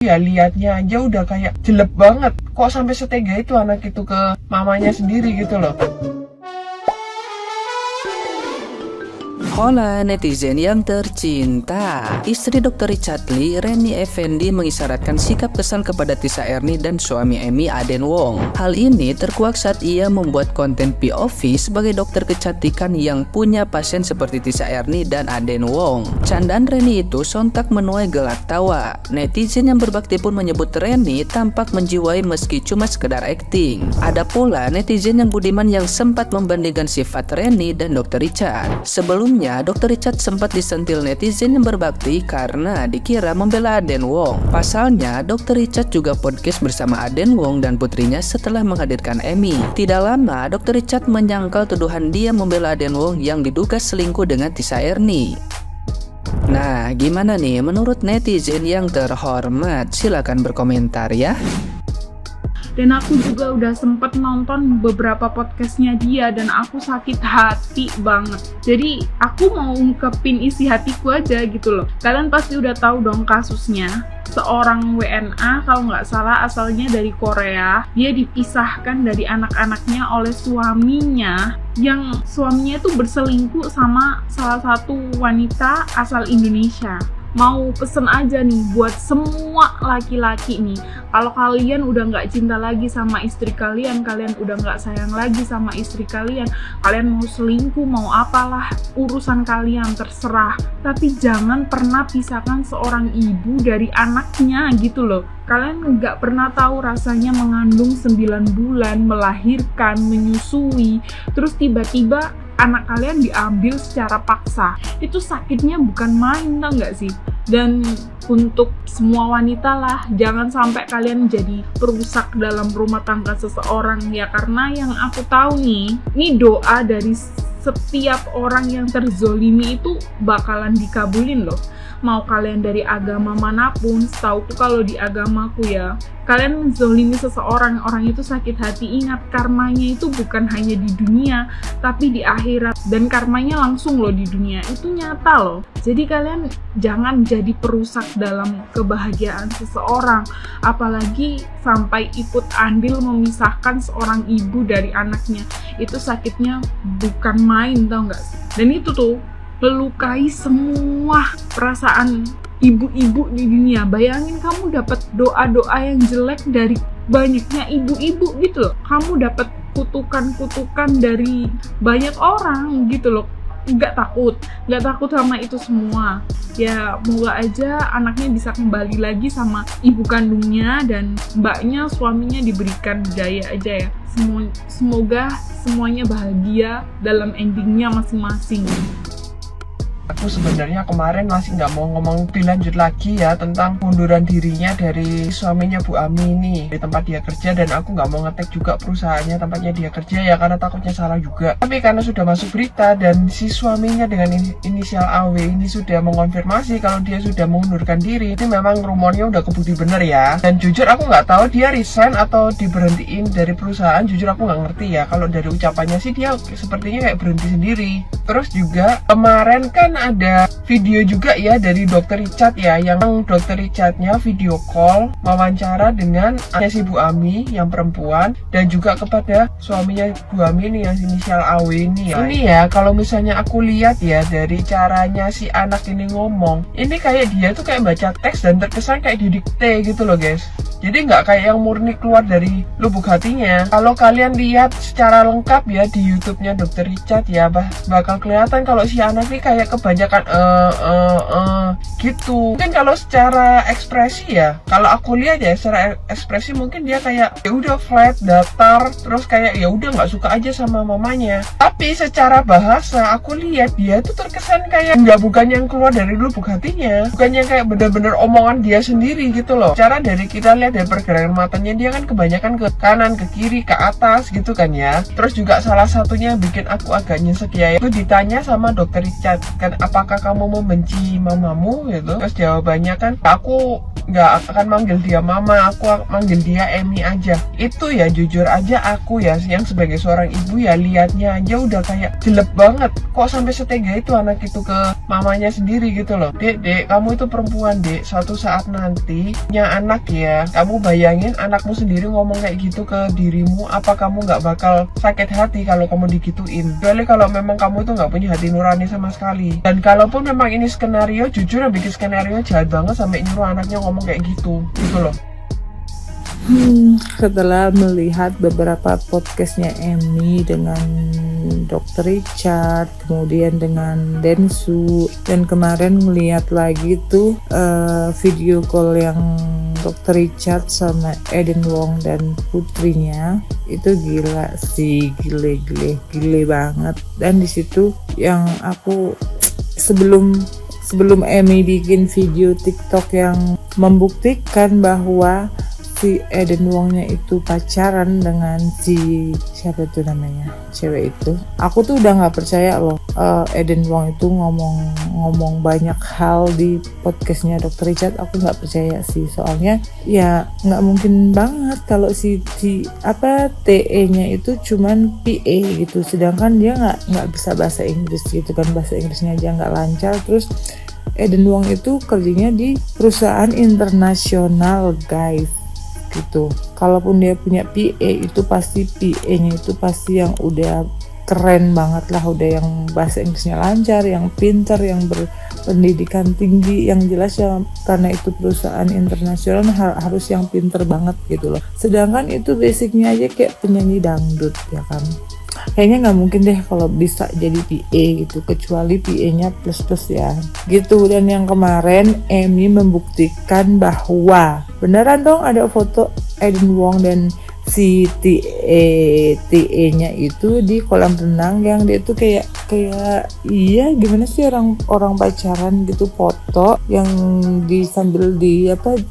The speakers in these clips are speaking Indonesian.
Ya liatnya aja udah kayak jelek banget. Kok sampai setega itu anak itu ke mamanya sendiri gitu loh. Hola netizen yang tercinta. Istri Dr. Richard Lee, Reni Effendi, mengisyaratkan sikap kesal kepada Tisa Erni dan suami Emmy, Aden Wong. Hal ini terkuak saat ia membuat konten POV sebagai dokter kecantikan yang punya pasien seperti Tisa Erni dan Aden Wong. Candaan Reni itu sontak menuai gelak tawa. Netizen yang berbakti pun menyebut Reni tampak menjiwai meski cuma sekedar akting. Ada pula netizen yang budiman yang sempat membandingkan sifat Reni dan Dr. Richard. Sebelumnya Dr. Richard sempat disentil netizen yang berbakti karena dikira membela Aden Wong. Pasalnya, Dr. Richard juga podcast bersama Aden Wong dan putrinya setelah menghadirkan Emmy. Tidak lama, Dr. Richard menyangkal tuduhan dia membela Aden Wong yang diduga selingkuh dengan Tisa Erni. Nah, gimana nih menurut netizen yang terhormat? Silakan berkomentar ya. Dan aku juga udah sempet nonton beberapa podcastnya dia dan aku sakit hati banget. Jadi aku mau ungkepin isi hatiku aja gitu loh. Kalian pasti udah tahu dong kasusnya. Seorang WNA kalau nggak salah asalnya dari Korea. Dia dipisahkan dari anak-anaknya oleh suaminya. Yang suaminya itu berselingkuh sama salah satu wanita asal Indonesia. Mau pesen aja nih buat semua laki-laki nih, kalau kalian udah nggak cinta lagi sama istri kalian, kalian udah nggak sayang lagi sama istri kalian mau selingkuh, mau apalah, urusan kalian terserah, tapi jangan pernah pisahkan seorang ibu dari anaknya gitu loh. Kalian nggak pernah tahu rasanya mengandung 9 bulan, melahirkan, menyusui, terus tiba-tiba anak kalian diambil secara paksa. Itu sakitnya bukan main, tau gak sih? Dan untuk semua wanita lah, jangan sampai kalian jadi perusak dalam rumah tangga seseorang ya. Karena yang aku tahu nih, ini doa dari setiap orang yang terzolimi itu bakalan dikabulin loh. Mau kalian dari agama manapun, setauku kalau di agamaku ya, kalian menzolimi seseorang, orang itu sakit hati, ingat karmanya itu bukan hanya di dunia, tapi di akhirat. Dan karmanya langsung loh di dunia, itu nyata loh. Jadi kalian jangan jadi perusak dalam kebahagiaan seseorang, apalagi sampai ikut andil memisahkan seorang ibu dari anaknya. Itu sakitnya bukan main, tau gak sih? Dan itu tuh melukai semua perasaan ibu-ibu di dunia. Bayangin kamu dapat doa-doa yang jelek dari banyaknya ibu-ibu gitu loh. Kamu dapat kutukan-kutukan dari banyak orang gitu loh. Nggak takut sama itu semua. Ya moga aja anaknya bisa kembali lagi sama ibu kandungnya dan mbaknya, suaminya diberikan hidayah aja ya. Semoga semuanya bahagia dalam endingnya masing-masing. Aku sebenarnya kemarin masih nggak mau ngomong lebih lanjut lagi ya tentang pengunduran dirinya dari suaminya Bu Ami ini di tempat dia kerja, dan aku nggak mau ngetek juga perusahaannya tempatnya dia kerja ya karena takutnya salah juga. Tapi karena sudah masuk berita dan si suaminya dengan inisial AW ini sudah mengonfirmasi kalau dia sudah mengundurkan diri, itu memang rumornya udah kebukti bener ya. Dan jujur aku nggak tahu dia resign atau diberhentiin dari perusahaan, jujur aku nggak ngerti ya. Kalau dari ucapannya sih dia sepertinya kayak berhenti sendiri. Terus juga kemarin kan ada video juga ya dari Dr. Richard ya, yang Dr. Richardnya video call wawancara dengan anaknya si Bu Ami yang perempuan dan juga kepada suaminya Bu Ami ini yang inisial AW ini ya. Ini ya kalau misalnya aku lihat ya dari caranya si anak ini ngomong, ini kayak dia tuh kayak baca teks dan terkesan kayak didikte gitu loh guys. Jadi nggak kayak yang murni keluar dari lubuk hatinya. Kalau kalian lihat secara lengkap ya di YouTube-nya Dr. Richard ya, bakal kelihatan kalau si anak ini kayak kebanyakan gitu. Mungkin kalau secara ekspresi ya, kalau aku lihat ya secara ekspresi mungkin dia kayak ya udah flat, datar, terus kayak ya udah nggak suka aja sama mamanya. Tapi secara bahasa aku lihat dia tuh terkesan kayak bukan yang keluar dari lubuk hatinya, bukannya kayak bener-bener omongan dia sendiri gitu loh. Cara dari kita lihat lihat dari pergerakan matanya dia kan kebanyakan ke kanan, ke kiri, ke atas gitu kan ya. Terus juga salah satunya yang bikin aku agak nyesek ya, itu ditanya sama dokter Richard kan, apakah kamu membenci mamamu gitu. Terus jawabannya kan, aku nggak akan manggil dia mama, aku manggil dia Emi aja. Itu ya jujur aja aku ya yang sebagai seorang ibu ya liatnya aja udah kayak jelek banget, kok sampai setega itu anak itu ke mamanya sendiri gitu loh. Dek, kamu itu perempuan dek, suatu saat nanti punya anak ya, kamu bayangin anakmu sendiri ngomong kayak gitu ke dirimu, apa kamu nggak bakal sakit hati kalau kamu digituin? Kecuali kalau memang kamu itu nggak punya hati nurani sama sekali. Dan kalaupun memang ini skenario, jujur yang bikin skenario jahat banget sampai nyuruh anaknya ngomong kayak gitu loh. Setelah melihat beberapa podcastnya Emi dengan Dr. Richard, kemudian dengan Densu, dan kemarin ngeliat lagi tuh video call yang Dr. Richard sama Eden Wong dan putrinya, itu gila sih, gile banget. Dan di situ yang aku sebelum Emi bikin video TikTok yang membuktikan bahwa si Eden Wongnya itu pacaran dengan si siapa tuh namanya cewek itu, aku tuh udah nggak percaya loh. Eden Wong itu ngomong banyak hal di podcastnya Dr. Richard, aku nggak percaya sih, soalnya ya nggak mungkin banget kalau si TE-nya itu cuman PA gitu, sedangkan dia nggak bisa bahasa Inggris gitu kan, bahasa Inggrisnya aja nggak lancar. Terus Eden Wong itu kerjanya di perusahaan internasional guys gitu. Kalaupun dia punya PA itu pasti PA-nya itu pasti yang udah keren banget lah, udah yang bahasa Inggrisnya lancar, yang pinter, yang berpendidikan tinggi, yang jelas ya, karena itu perusahaan internasional harus yang pinter banget gitu loh. Sedangkan itu basicnya aja kayak penyanyi dangdut ya kan. Kayaknya nggak mungkin deh kalau bisa jadi PA gitu, kecuali PA-nya plus ya gitu. Dan yang kemarin Emi membuktikan bahwa beneran dong ada foto Eden Wong dan si TE-nya itu di kolam renang, yang dia tuh kayak iya gimana sih orang pacaran gitu, foto yang sambil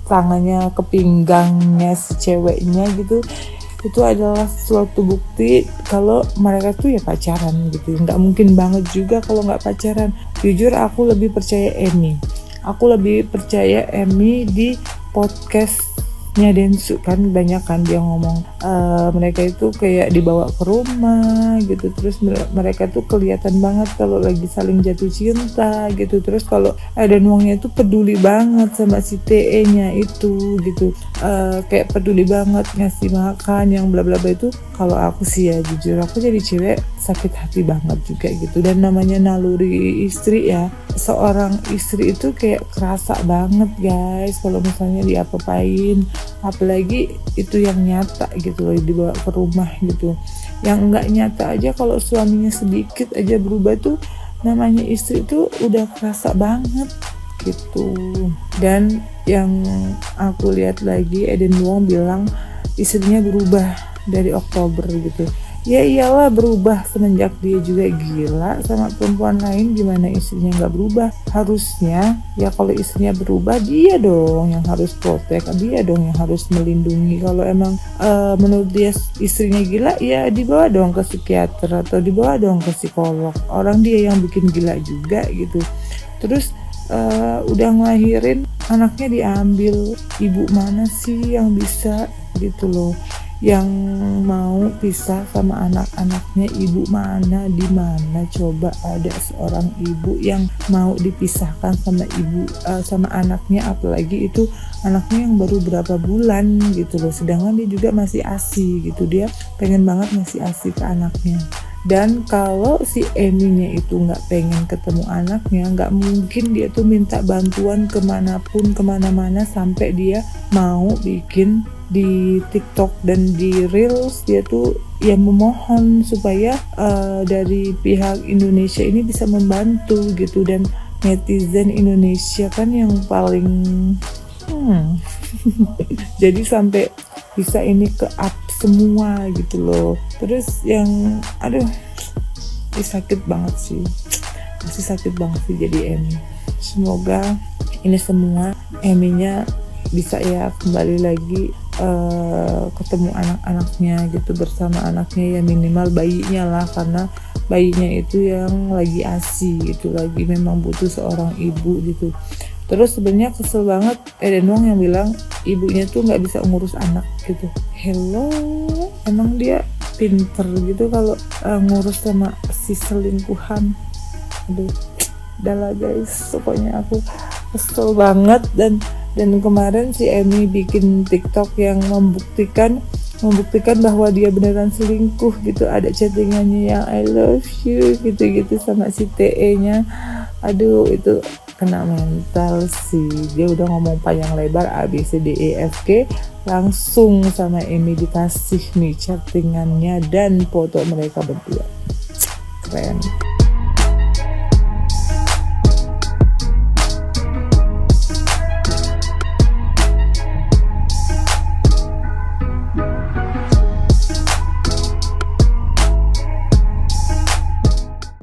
tangannya ke pinggangnya si ceweknya gitu. Itu adalah suatu bukti kalau mereka tuh ya pacaran gitu. Nggak mungkin banget juga kalau nggak pacaran. Jujur aku lebih percaya Emi. Aku lebih percaya Emi di podcastnya Densu kan, banyak kan dia ngomong mereka itu kayak dibawa ke rumah gitu. Terus mereka tuh kelihatan banget kalau lagi saling jatuh cinta gitu. Terus kalau Eden Wongnya itu peduli banget sama si TE-nya itu gitu, kayak peduli banget ngasih makan yang bla bla bla itu. Kalau aku sih ya jujur aku jadi cewek sakit hati banget juga gitu. Dan namanya naluri istri ya, seorang istri itu kayak kerasa banget guys kalau misalnya diapa-apain, apalagi itu yang nyata gitu loh, dibawa ke rumah gitu. Yang enggak nyata aja, kalau suaminya sedikit aja berubah tuh namanya istri tuh udah kerasa banget gitu. Dan yang aku lihat lagi, Eden Wong bilang istrinya berubah dari Oktober gitu. Ya iyalah berubah, semenjak dia juga gila sama perempuan lain, gimana istrinya nggak berubah? Harusnya ya kalau istrinya berubah, dia dong yang harus protek, dia dong yang harus melindungi. Kalau emang menurut dia istrinya gila, ya dibawa dong ke psikiater atau dibawa dong ke psikolog. Orang dia yang bikin gila juga gitu. Terus udah ngelahirin, anaknya diambil. Ibu mana sih yang bisa gitu loh, yang mau pisah sama anak-anaknya? Ibu mana, di mana coba ada seorang ibu yang mau dipisahkan sama sama anaknya, apalagi itu anaknya yang baru berapa bulan gitu loh, sedangkan dia juga masih ASI gitu, dia pengen banget ngasih ASI ke anaknya. Dan kalau si Eminya itu nggak pengen ketemu anaknya, nggak mungkin dia tuh minta bantuan kemana-mana sampai dia mau bikin di TikTok dan di Reels. Dia tuh ya memohon supaya dari pihak Indonesia ini bisa membantu gitu. Dan netizen Indonesia kan yang paling jadi sampai bisa ini ke up semua gitu loh. Terus yang sakit banget sih, masih sakit banget sih jadi Emi. Semoga ini semua Eminya bisa ya kembali lagi ketemu anak-anaknya gitu, bersama anaknya ya, minimal bayinya lah, karena bayinya itu yang lagi ASI gitu, lagi memang butuh seorang ibu gitu. Terus sebenarnya kesel banget Eden Wong yang bilang ibunya tuh nggak bisa ngurus anak gitu. Hello, emang dia pinter gitu kalau ngurus sama si selingkuhan. Aduh, udahlah guys, pokoknya aku kesel banget. Dan kemarin si Emi bikin TikTok yang membuktikan bahwa dia beneran selingkuh gitu. Ada chattingannya yang I love you gitu-gitu sama si TE-nya. Aduh, itu kena mental sih. Dia udah ngomong panjang lebar ABCDEFG, langsung sama Emi dikasih nih chattingannya dan foto mereka berdua. Keren.